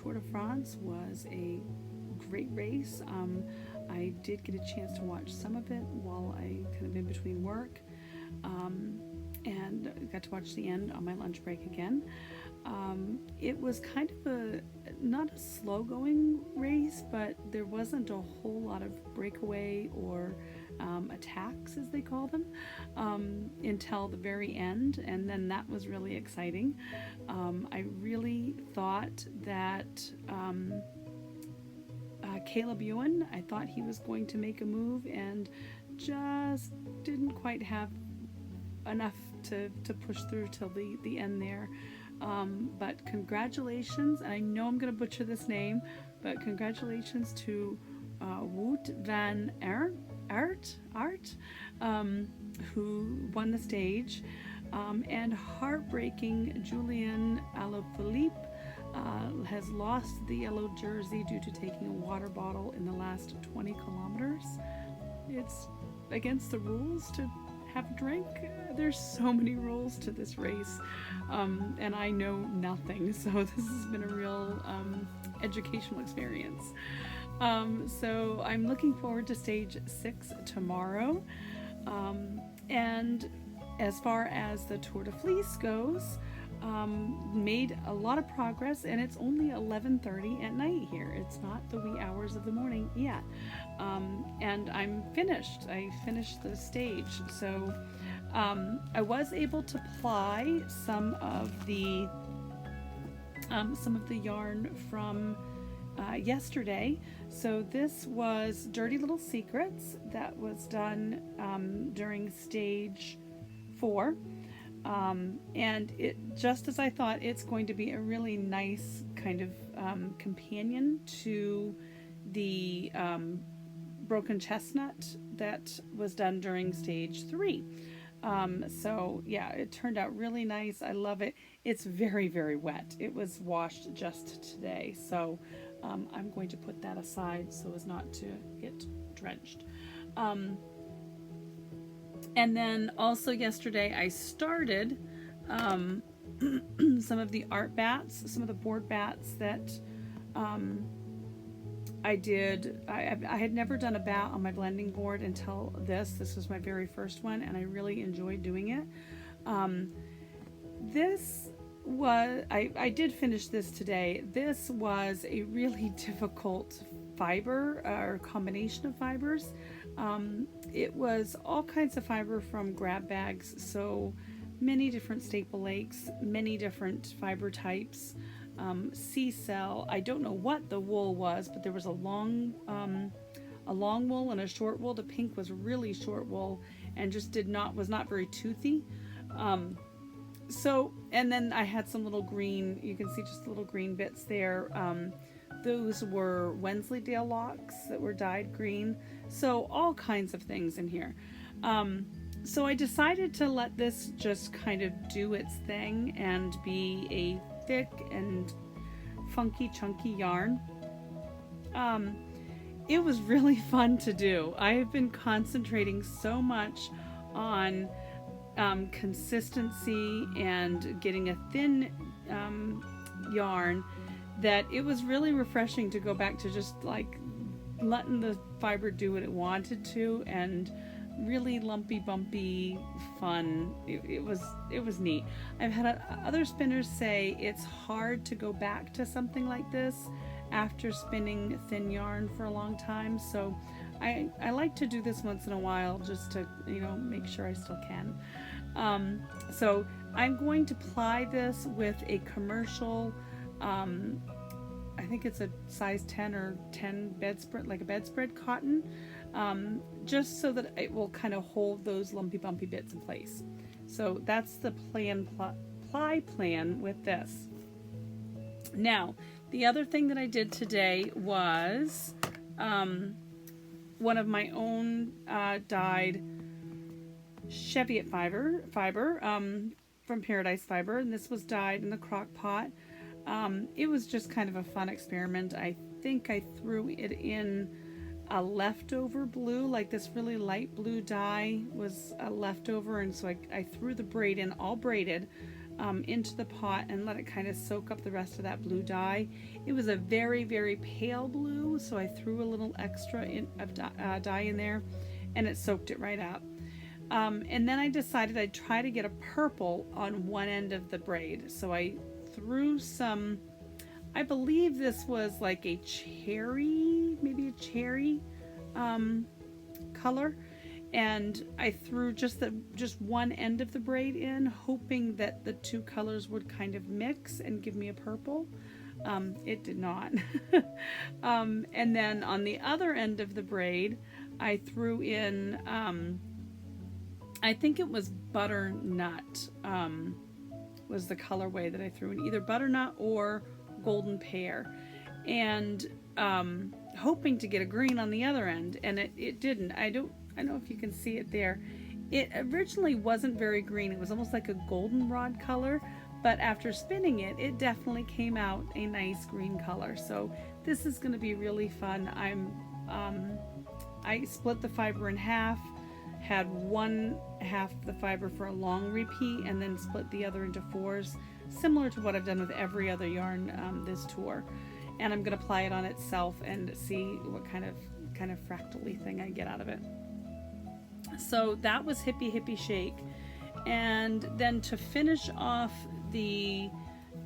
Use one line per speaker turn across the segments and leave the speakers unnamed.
Tour de France was a great race. I did get a chance to watch some of it while I kind of in between work, and got to watch the end on my lunch break again. It was kind of not a slow going race, but there wasn't a whole lot of breakaway or attacks, as they call them, until the very end, and then that was really exciting. I really thought that Caleb Ewan, I thought he was going to make a move and just didn't quite have enough to push through till the end there. But congratulations, and I know I'm going to butcher this name, but congratulations to Wout van Aert, who won the stage, and heartbreaking Julian Alaphilippe has lost the yellow jersey due to taking a water bottle in the last 20 kilometers. It's against the rules to have a drink. There's so many rules to this race, and I know nothing, so this has been a real educational experience. So I'm looking forward to stage 6 tomorrow. And as far as the Tour de Fleece goes, made a lot of progress, and it's only 11:30 at night here. It's not the wee hours of the morning yet. And I'm finished. I finished the stage. So I was able to ply some of the yarn from yesterday. So this was Dirty Little Secrets that was done during stage 4. And it, just as I thought, it's going to be a really nice kind of companion to the Broken Chestnut that was done during stage 3. So yeah, it turned out really nice. I love it. It's very, very wet. It was washed just today, so I'm going to put that aside so as not to get drenched. And then also yesterday I started some of the art bats, some of the board bats that I did. I had never done a bat on my blending board until this. This was my very first one, and I really enjoyed doing it. This was, I did finish this today. This was a really difficult fiber or combination of fibers. It was all kinds of fiber from grab bags, so many different staple lakes, many different fiber types, sea cell. I don't know what the wool was, but there was a long wool and a short wool. The pink was really short wool and just was not very toothy. So, and then I had some little green, you can see just little green bits there. Those were Wensleydale locks that were dyed green. So all kinds of things in here. So I decided to let this just kind of do its thing and be a thick and funky, chunky yarn. It was really fun to do. I have been concentrating so much on consistency and getting a thin yarn that it was really refreshing to go back to just like letting the fiber do what it wanted to, and really lumpy bumpy fun. It was neat. I've had other spinners say it's hard to go back to something like this after spinning thin yarn for a long time, so I like to do this once in a while just to, make sure I still can. So I'm going to ply this with a commercial, I think it's a size 10 or 10 bedspread, like a bedspread cotton, just so that it will kind of hold those lumpy bumpy bits in place. So that's the ply plan with this. Now, the other thing that I did today was one of my own dyed Cheviot fiber from Paradise Fiber, and this was dyed in the crock pot. It was just kind of a fun experiment. I think I threw it in a leftover blue, like this really light blue dye was a leftover, and so I threw the braid in all braided. into the pot and let it kind of soak up the rest of that blue dye. It was a very, very pale blue, so I threw a little extra of dye in there, and it soaked it right up. And then I decided I'd try to get a purple on one end of the braid. So I threw some, I believe this was like a cherry, maybe a cherry color. And I threw just one end of the braid in, hoping that the two colors would kind of mix and give me a purple. It did not. And then on the other end of the braid, I threw in, I think it was butternut, was the colorway that I threw in, either butternut or golden pear, and hoping to get a green on the other end, and it didn't. I don't know if you can see it there. It originally wasn't very green. It was almost like a goldenrod color, but after spinning it, it definitely came out a nice green color. So this is going to be really fun. I split the fiber in half, had one half the fiber for a long repeat, and then split the other into fours, similar to what I've done with every other yarn this tour. And I'm going to apply it on itself and see what kind of fractal-y thing I get out of it. So that was Hippy Hippy Shake. And then to finish off the,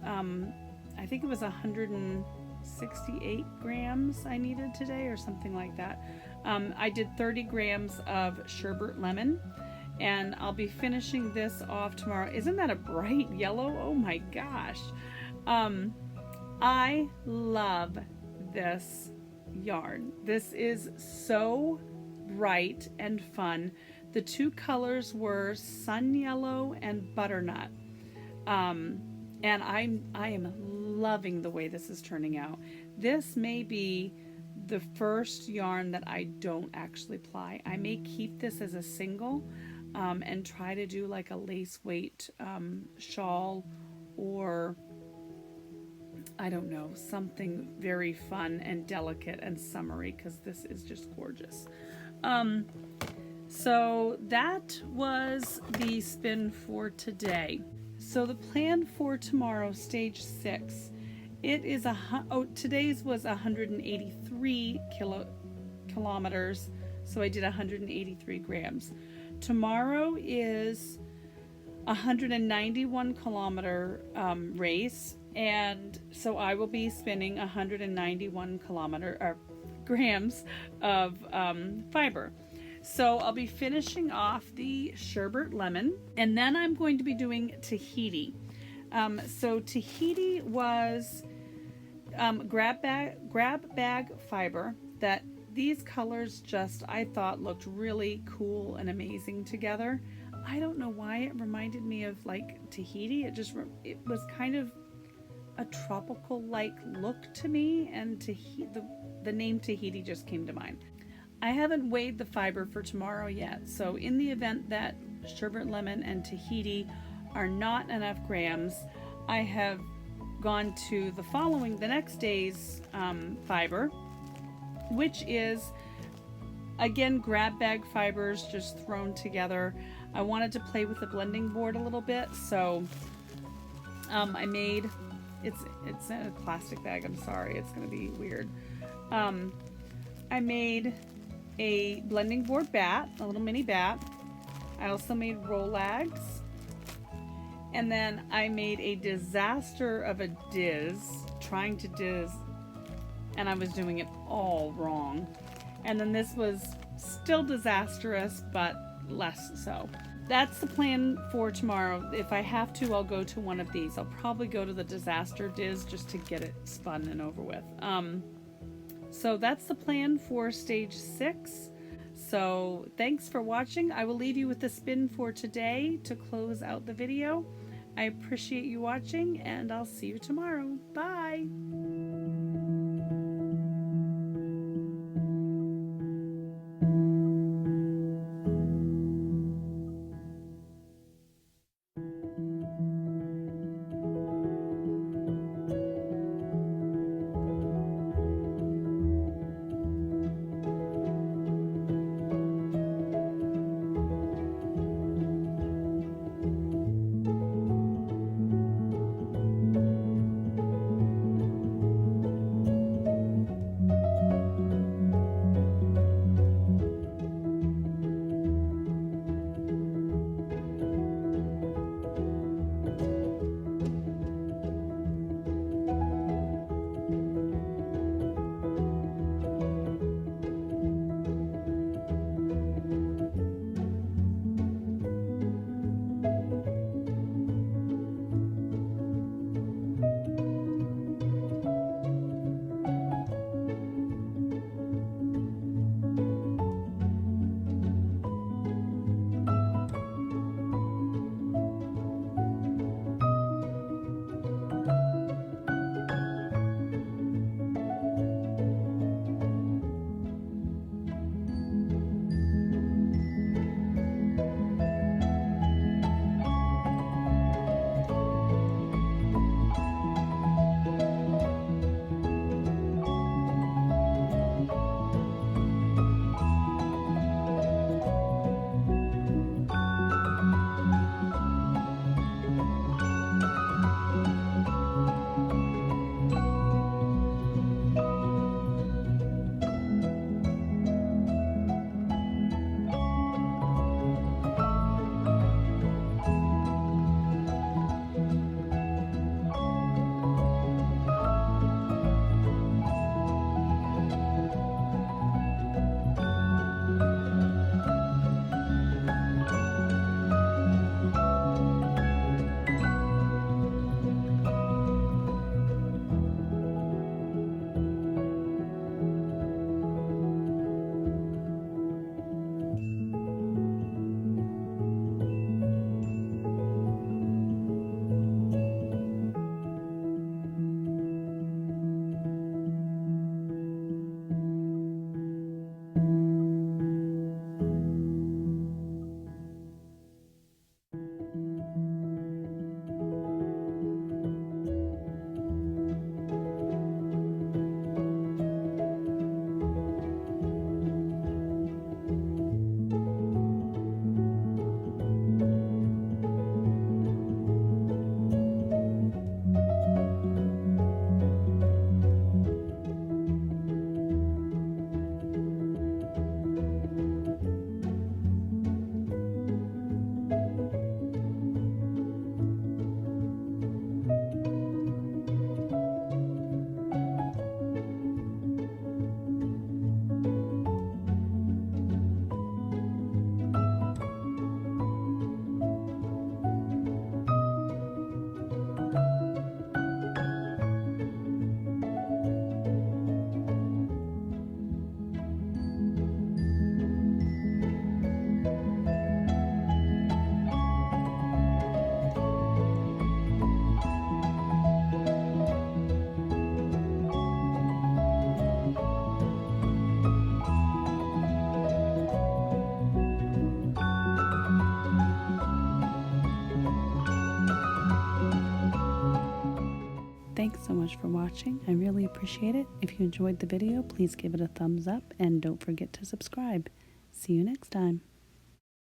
I think it was 168 grams I needed today or something like that. I did 30 grams of Sherbert Lemon, and I'll be finishing this off tomorrow. Isn't that a bright yellow? Oh my gosh. I love this yarn. This is so bright and fun. The two colors were sun yellow and butternut, and I am loving the way this is turning out. This may be the first yarn that I don't actually ply. I may keep this as a single and try to do like a lace weight shawl, or I don't know, something very fun and delicate and summery, because this is just gorgeous. So that was the spin for today. So the plan for tomorrow, stage 6, it is today's was 183 kilometers, so I did 183 grams. Tomorrow is 191 kilometer race, and so I will be spinning 191 grams of fiber. So I'll be finishing off the Sherbert Lemon, and then I'm going to be doing Tahiti. So Tahiti was grab bag fiber that these colors just, I thought, looked really cool and amazing together. I don't know why it reminded me of like Tahiti. It was kind of a tropical like look to me, and the name Tahiti just came to mind. I haven't weighed the fiber for tomorrow yet, so in the event that Sherbert Lemon and Tahiti are not enough grams, I have gone to the next day's fiber, which is again grab bag fibers just thrown together. I wanted to play with the blending board a little bit, so I made, it's in a plastic bag, I'm sorry, it's gonna be weird. I made a blending board bat, a little mini bat. I also made Rolags, and then I made a disaster of a diz, trying to diz, and I was doing it all wrong. And then this was still disastrous, but less so. That's the plan for tomorrow. If I have to, I'll go to one of these. I'll probably go to the disaster diz just to get it spun and over with. So that's the plan for stage 6. So thanks for watching. I will leave you with the spin for today to close out the video. I appreciate you watching, and I'll see you tomorrow. Bye. much for watching. I really appreciate it. If you enjoyed the video, please give it a thumbs up and don't forget to subscribe. See you next time.